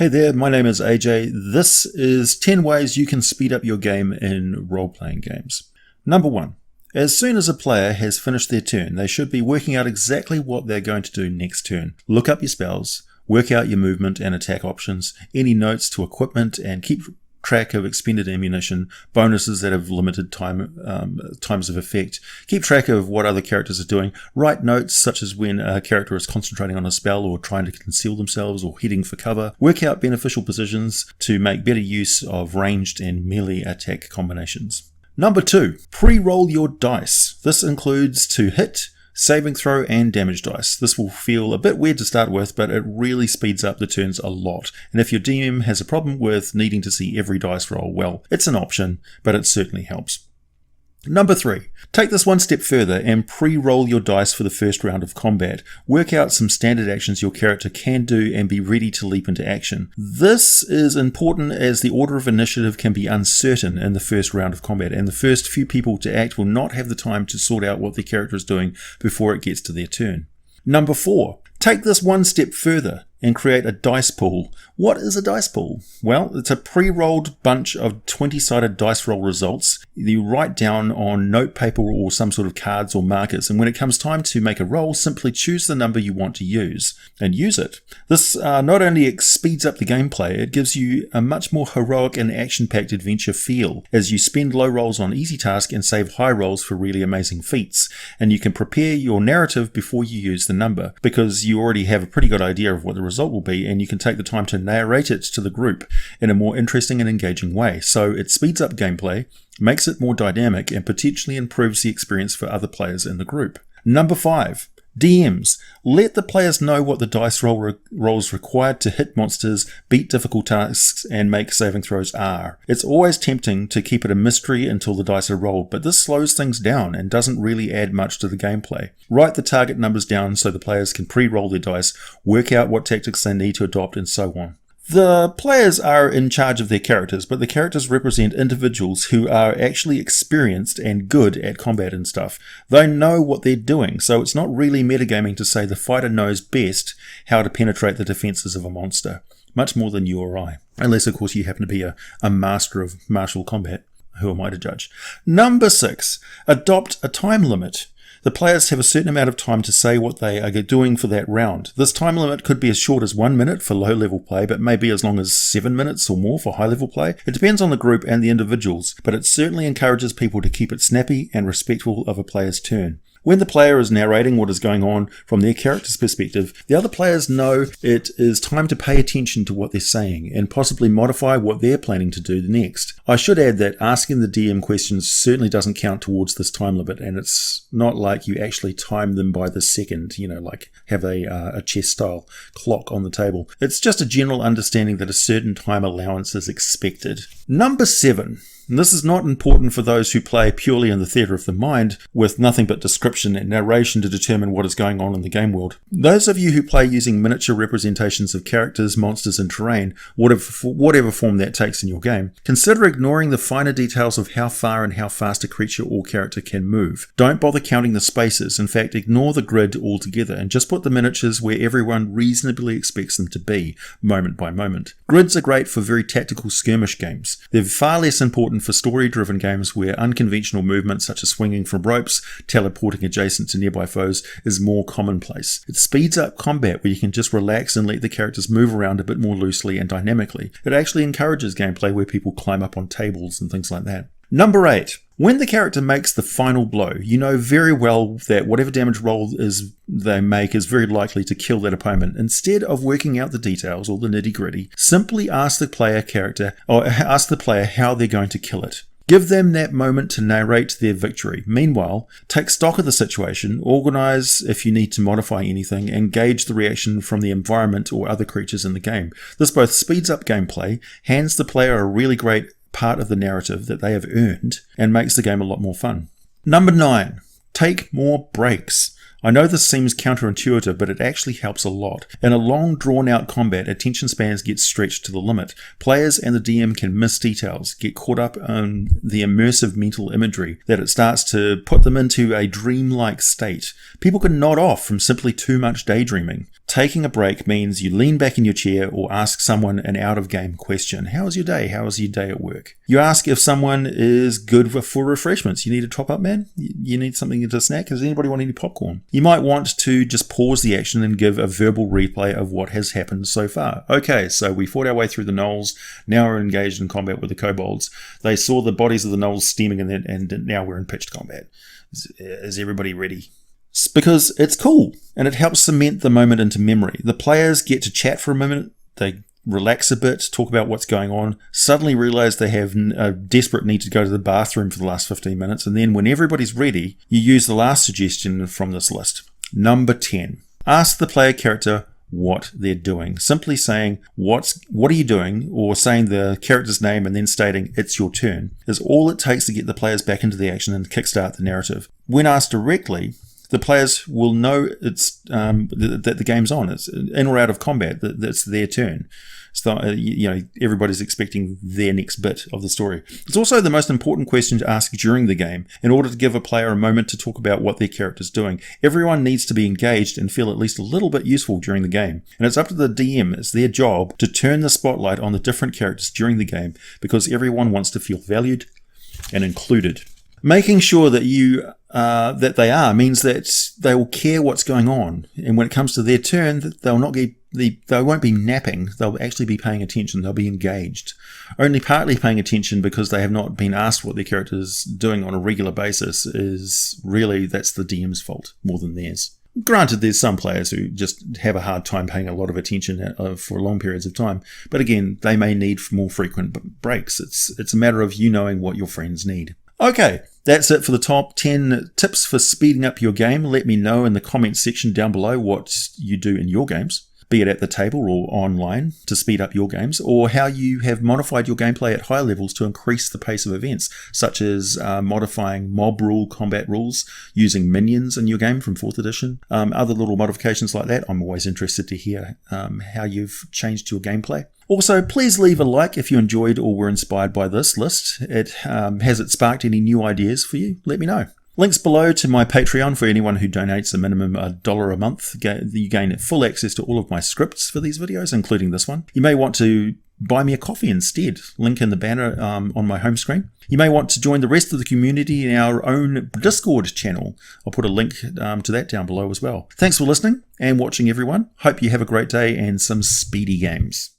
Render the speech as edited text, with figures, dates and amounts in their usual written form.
Hey there, my name is AJ. This is 10 ways you can speed up your game in role-playing games. Number 1. As soon as a player has finished their turn, they should be working out exactly what they're going to do next turn. Look up your spells, work out your movement and attack options, any notes to equipment, and keep track of expended ammunition, bonuses that have limited times of effect. Keep track of what other characters are doing. Write notes such as when a character is concentrating on a spell or trying to conceal themselves or heading for cover. Work out beneficial positions to make better use of ranged and melee attack combinations. Number 2. Pre-roll your dice. This includes to hit, saving throw and damage dice. This will feel a bit weird to start with, but it really speeds up the turns a lot. And if your DM has a problem with needing to see every dice roll, well, it's an option, but it certainly helps. Number 3. Take this one step further and pre-roll your dice for the first round of combat. Work out some standard actions your character can do and be ready to leap into action. This is important as the order of initiative can be uncertain in the first round of combat, and the first few people to act will not have the time to sort out what their character is doing before it gets to their turn. Number 4. Take this one step further and create a dice pool. What is a dice pool? Well, it's a pre-rolled bunch of 20-sided dice roll results you write down on note paper or some sort of cards or markers, and when it comes time to make a roll, simply choose the number you want to use and use it. This not only speeds up the gameplay, it gives you a much more heroic and action-packed adventure feel as you spend low rolls on easy tasks and save high rolls for really amazing feats. And you can prepare your narrative before you use the number, because you already have a pretty good idea of what the result will be, and you can take the time to narrate it to the group in a more interesting and engaging way. So it speeds up gameplay, makes it more dynamic, and potentially improves the experience for other players in the group. Number 5. DMs. Let the players know what the dice rolls required to hit monsters, beat difficult tasks, and make saving throws are. It's always tempting to keep it a mystery until the dice are rolled, but this slows things down and doesn't really add much to the gameplay. Write the target numbers down so the players can pre-roll their dice, work out what tactics they need to adopt, and so on. The players are in charge of their characters, but the characters represent individuals who are actually experienced and good at combat and stuff. They know what they're doing, so it's not really metagaming to say the fighter knows best how to penetrate the defenses of a monster, much more than you or I. Unless, of course, you happen to be a master of martial combat. Who am I to judge? Number 6. Adopt a time limit. The players have a certain amount of time to say what they are doing for that round. This time limit could be as short as 1 minute for low-level play, but maybe as long as 7 minutes or more for high-level play. It depends on the group and the individuals, but it certainly encourages people to keep it snappy and respectful of a player's turn. When the player is narrating what is going on from their character's perspective, the other players know it is time to pay attention to what they're saying and possibly modify what they're planning to do next. I should add that asking the DM questions certainly doesn't count towards this time limit, and it's not like you actually time them by the second, like have a chess-style clock on the table. It's just a general understanding that a certain time allowance is expected. Number 7. And this is not important for those who play purely in the theatre of the mind with nothing but description and narration to determine what is going on in the game world. Those of you who play using miniature representations of characters, monsters and terrain, whatever form that takes in your game, consider ignoring the finer details of how far and how fast a creature or character can move. Don't bother counting the spaces. In fact, ignore the grid altogether and just put the miniatures where everyone reasonably expects them to be, moment by moment. Grids are great for very tactical skirmish games. They're far less important for story-driven games where unconventional movement such as swinging from ropes, teleporting adjacent to nearby foes is more commonplace. It speeds up combat where you can just relax and let the characters move around a bit more loosely and dynamically. It actually encourages gameplay where people climb up on tables and things like that. Number 8. When the character makes the final blow, you know very well that whatever damage roll they make is very likely to kill that opponent. Instead of working out the details or the nitty-gritty, simply ask the player how they're going to kill it. Give them that moment to narrate their victory. Meanwhile, take stock of the situation, organize if you need to modify anything, and gauge the reaction from the environment or other creatures in the game. This both speeds up gameplay, hands the player a really great part of the narrative that they have earned, and makes the game a lot more fun. Number 9. Take more breaks. I know this seems counterintuitive, but it actually helps a lot. In a long, drawn-out combat, attention spans get stretched to the limit. Players and the DM can miss details, get caught up on the immersive mental imagery, that it starts to put them into a dreamlike state. People can nod off from simply too much daydreaming. Taking a break means you lean back in your chair or ask someone an out-of-game question. How was your day? How was your day at work? You ask if someone is good for refreshments. You need a top-up, man? You need something to snack? Does anybody want any popcorn? You might want to just pause the action and give a verbal replay of what has happened so far. Okay, so we fought our way through the gnolls. Now we're engaged in combat with the kobolds. They saw the bodies of the gnolls steaming and now we're in pitched combat. Is everybody ready? Because it's cool and it helps cement the moment into memory. The players get to chat for a moment, they relax a bit, talk about what's going on, suddenly realize they have a desperate need to go to the bathroom for the last 15 minutes, and then when everybody's ready, you use the last suggestion from this list. Number 10. Ask the player character what they're doing. Simply saying, what are you doing? Or saying the character's name and then stating, it's your turn, is all it takes to get the players back into the action and kickstart the narrative. When asked directly, the players will know it's that the game's on. It's in or out of combat. That it's their turn. So everybody's expecting their next bit of the story. It's also the most important question to ask during the game in order to give a player a moment to talk about what their character's doing. Everyone needs to be engaged and feel at least a little bit useful during the game. And it's up to the DM. It's their job to turn the spotlight on the different characters during the game because everyone wants to feel valued and included. Making sure that that they are means that they will care what's going on, and when it comes to their turn, they won't be napping. They'll actually be paying attention. They'll be engaged. Only partly paying attention because they have not been asked what their character is doing on a regular basis that's the DM's fault more than theirs. Granted, there's some players who just have a hard time paying a lot of attention for long periods of time, but again, they may need more frequent breaks. It's a matter of you knowing what your friends need. Okay, that's it for the top 10 tips for speeding up your game. Let me know in the comments section down below what you do in your games, be it at the table or online to speed up your games, or how you have modified your gameplay at high levels to increase the pace of events, such as modifying mob rule combat rules, using minions in your game from 4th edition, other little modifications like that. I'm always interested to hear how you've changed your gameplay. Also, please leave a like if you enjoyed or were inspired by this list. Has it sparked any new ideas for you? Let me know. Links below to my Patreon for anyone who donates a minimum $1 a month. You gain full access to all of my scripts for these videos, including this one. You may want to buy me a coffee instead. Link in the banner on my home screen. You may want to join the rest of the community in our own Discord channel. I'll put a link to that down below as well. Thanks for listening and watching, everyone. Hope you have a great day and some speedy games.